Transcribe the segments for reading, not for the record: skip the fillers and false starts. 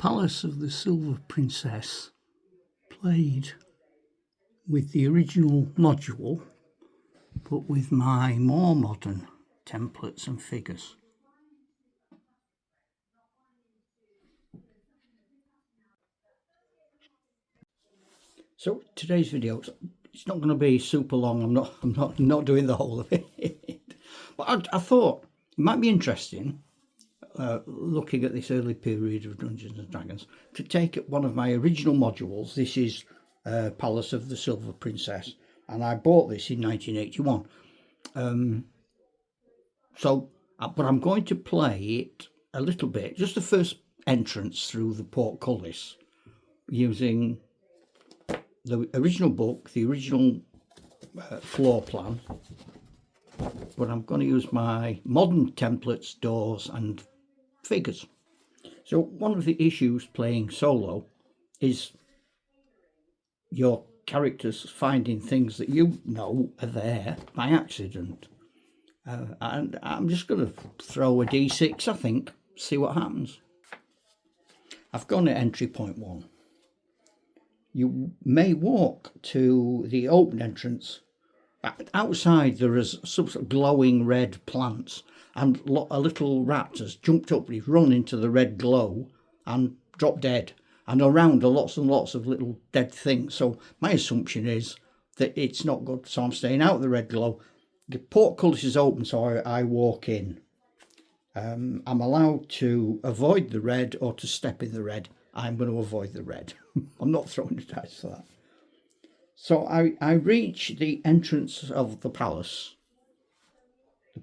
Palace of the Silver Princess played with the original module, but with my more modern templates and figures. So today's video, it's not going to be super long. I'm not doing the whole of it. But I thought it might be interesting, looking at this early period of Dungeons and Dragons, to take one of my original modules. This is Palace of the Silver Princess, and I bought this in 1981. But I'm going to play it a little bit, just the first entrance through the portcullis, using the original book, the original floor plan, but I'm going to use my modern templates, doors and figures. So one of the issues playing solo is your characters finding things that you know are there by accident. And I'm just going to throw a d6, I think, see what happens. I've gone at entry point 1. You may walk to the open entrance. Outside there is some sort of glowing red plants, and a little rat has jumped up, he's run into the red glow and dropped dead. And around are lots and lots of little dead things. So my assumption is that it's not good, so I'm staying out of the red glow. The portcullis is open, so I walk in. I'm allowed to avoid the red or to step in the red. I'm going to avoid the red. I'm not throwing the dice for that. So I reach the entrance of the palace. The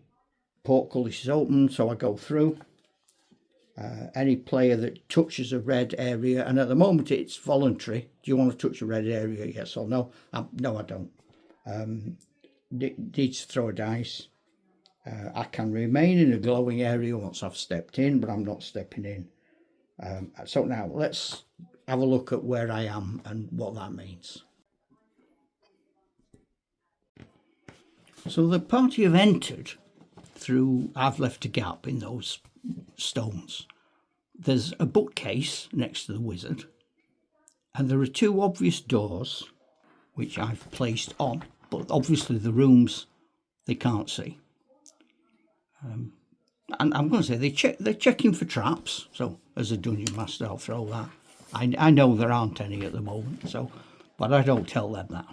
portcullis is open, so I go through. Any player that touches a red area, and at the moment it's voluntary. Do you want to touch a red area? Yes or no? No, I don't. Needs to throw a dice. I can remain in a glowing area once I've stepped in, but I'm not stepping in. So now let's have a look at where I am and what that means. So the party have entered through, I've left a gap in those stones. There's a bookcase next to the wizard, and there are two obvious doors which I've placed on, but obviously the rooms they can't see. And I'm going to say they're checking for traps. So as a dungeon master, I'll throw that. I know there aren't any at the moment, but I don't tell them that.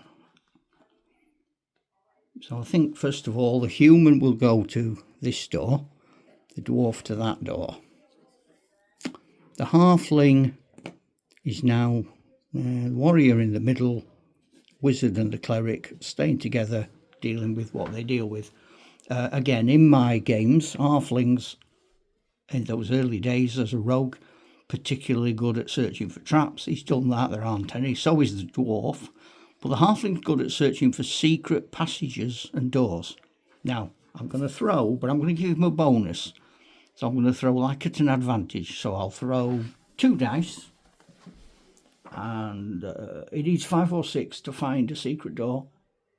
So I think first of all the human will go to this door, the dwarf to that door. The halfling is now the warrior in the middle, wizard and the cleric staying together, dealing with what they deal with. Again, in my games, halflings in those early days as a rogue, particularly good at searching for traps. He's done that, there aren't any. So is the dwarf. But the halfling's good at searching for secret passages and doors. Now, I'm going to throw, but I'm going to give him a bonus. So I'm going to throw like at an advantage. So I'll throw 2 dice. And it needs 5 or 6 to find a secret door.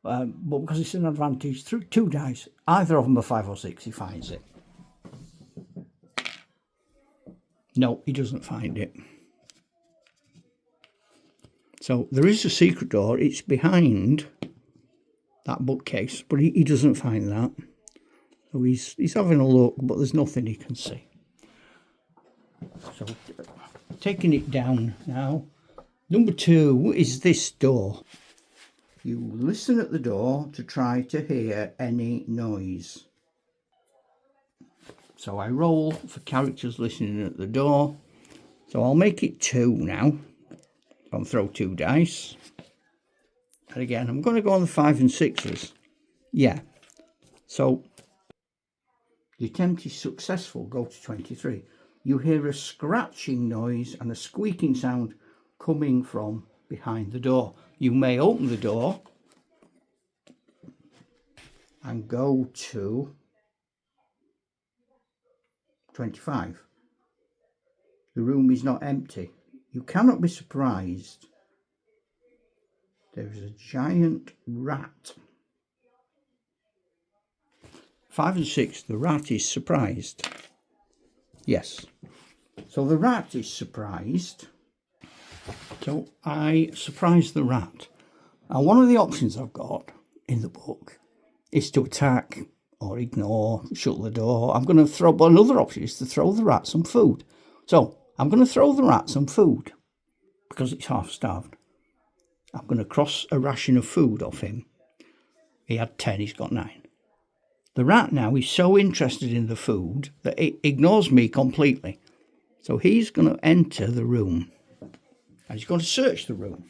But because it's an advantage, through 2 dice, either of them are 5 or 6, he finds it. No, he doesn't find it. So there is a secret door. It's behind that bookcase, but he doesn't find that. So he's having a look, but there's nothing he can see. So taking it down now. Number 2 is this door. You listen at the door to try to hear any noise. So I roll for characters listening at the door. So I'll make it 2 now. I'll throw 2 dice. And again, I'm going to go on the 5 and 6s. Yeah. So the attempt is successful. Go to 23. You hear a scratching noise and a squeaking sound coming from behind the door. You may open the door and go to 25. The room is not empty. You cannot be surprised. There is a giant rat. 5 and 6, the rat is surprised. Yes. So the rat is surprised. So I surprised the rat. And one of the options I've got in the book is to attack or ignore, shut the door. I'm going to throw, but another option is to throw the rat some food. So I'm going to throw the rat some food because it's half starved. I'm going to cross a ration of food off him. He had 10, he's got 9. The rat now is so interested in the food that it ignores me completely. So he's going to enter the room and he's going to search the room.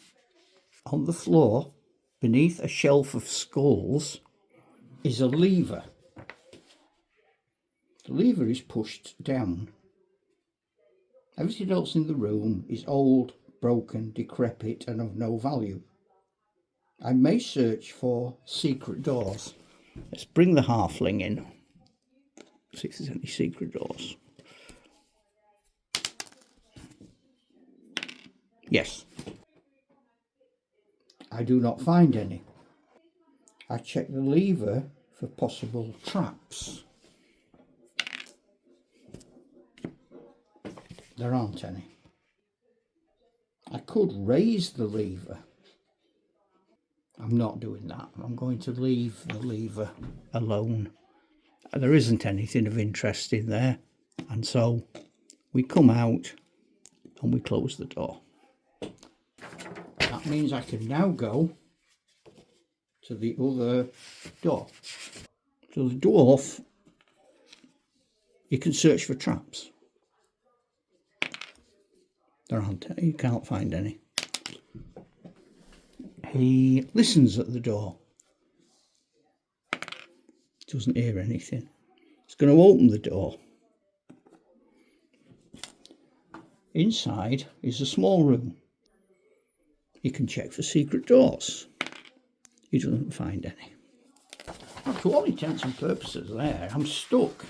On the floor, beneath a shelf of skulls, is a lever. The lever is pushed down. Everything else in the room is old, broken, decrepit, and of no value. I may search for secret doors. Let's bring the halfling in. See if there's any secret doors. Yes. I do not find any. I check the lever for possible traps. There aren't any. I could raise the lever. I'm not doing that. I'm going to leave the lever alone. There isn't anything of interest in there. And so we come out and we close the door. That means I can now go to the other door. So the dwarf, you can search for traps. There aren't any, you can't find any. He listens at the door. Doesn't hear anything. He's going to open the door. Inside is a small room. He can check for secret doors. He doesn't find any. To all intents and purposes there, I'm stuck.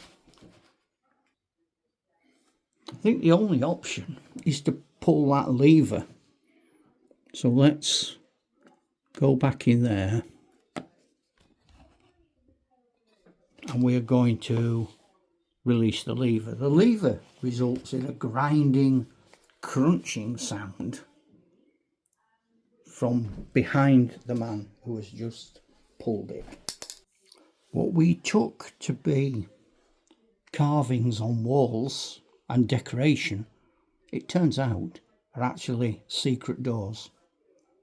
I think the only option is to pull that lever. So let's go back in there. And we're going to release the lever. The lever results in a grinding, crunching sound from behind the man who has just pulled it. What we took to be carvings on walls and decoration, it turns out, are actually secret doors.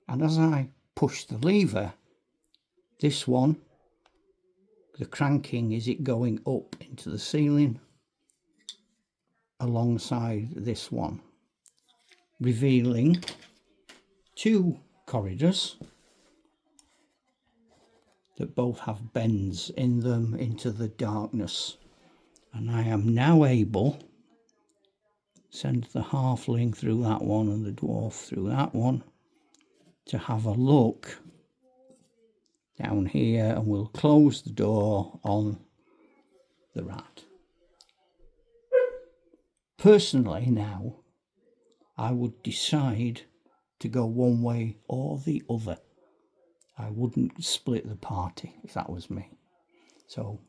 And as I push the lever, this one, the cranking is it going up into the ceiling alongside this one, revealing 2 corridors that both have bends in them into the darkness. And I am now able to send the halfling through that one and the dwarf through that one to have a look down here, and we'll close the door on the rat. Personally now, I would decide to go one way or the other. I wouldn't split the party if that was me. So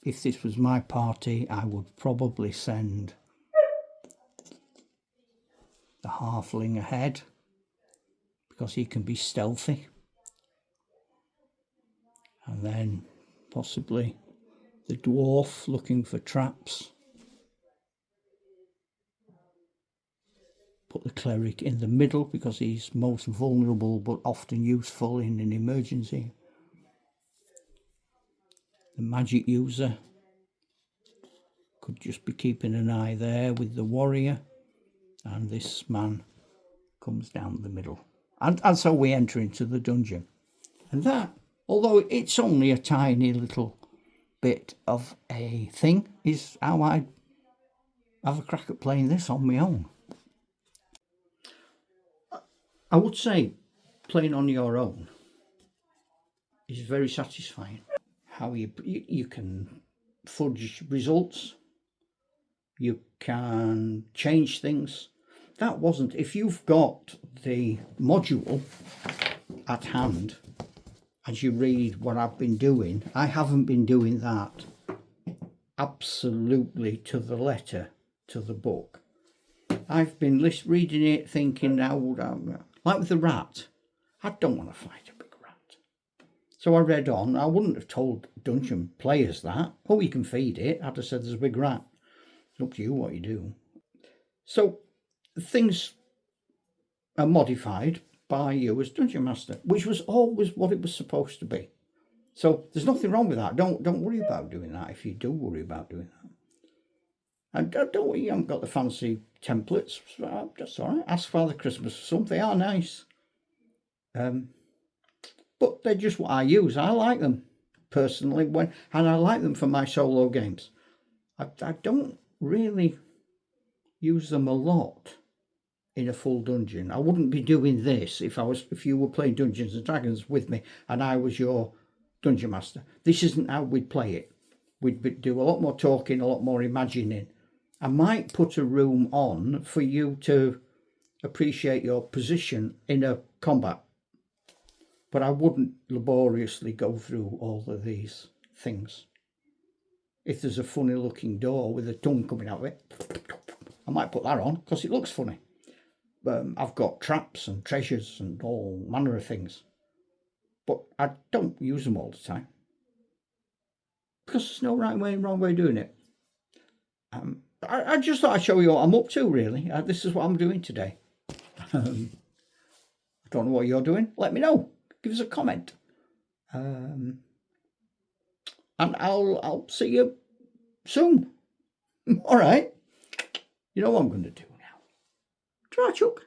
if this was my party, I would probably send the halfling ahead because he can be stealthy. And then possibly the dwarf looking for traps. Put the cleric in the middle because he's most vulnerable but often useful in an emergency. The magic user could just be keeping an eye there with the warrior, and this man comes down the middle. And so we enter into the dungeon. And that, although it's only a tiny little bit of a thing, is how I'd have a crack at playing this on my own. I would say playing on your own is very satisfying. How you can fudge results, you can change things. That wasn't, if you've got the module at hand as you read what I've been doing, I haven't been doing that absolutely to the letter to the book. I've been reading it, thinking now, like with the rat, I don't want to fight a big rat. So I read on. I wouldn't have told dungeon players that. Oh, you can feed it. I'd have said there's a big rat. It's up to you what you do. So things are modified by you as dungeon master, which was always what it was supposed to be. So there's nothing wrong with that. Don't worry about doing that if you do worry about doing that. And don't worry, you haven't got the fancy templates. That's all right. Ask Father Christmas for some. They are nice. But they're just what I use. I like them personally, and I like them for my solo games. I don't really use them a lot in a full dungeon. I wouldn't be doing this if you were playing Dungeons and Dragons with me and I was your dungeon master. This isn't how we'd play it. We'd do a lot more talking, a lot more imagining. I might put a room on for you to appreciate your position in a combat, but I wouldn't laboriously go through all of these things. If there's a funny looking door with a tongue coming out of it, I might put that on because it looks funny. I've got traps and treasures and all manner of things, but I don't use them all the time because there's no right way and wrong way of doing it. I just thought I'd show you what I'm up to, really. This is what I'm doing today. I don't know what you're doing. Let me know. Give us a comment. And I'll see you soon. All right. You know what I'm going to do now? Try, Chuck.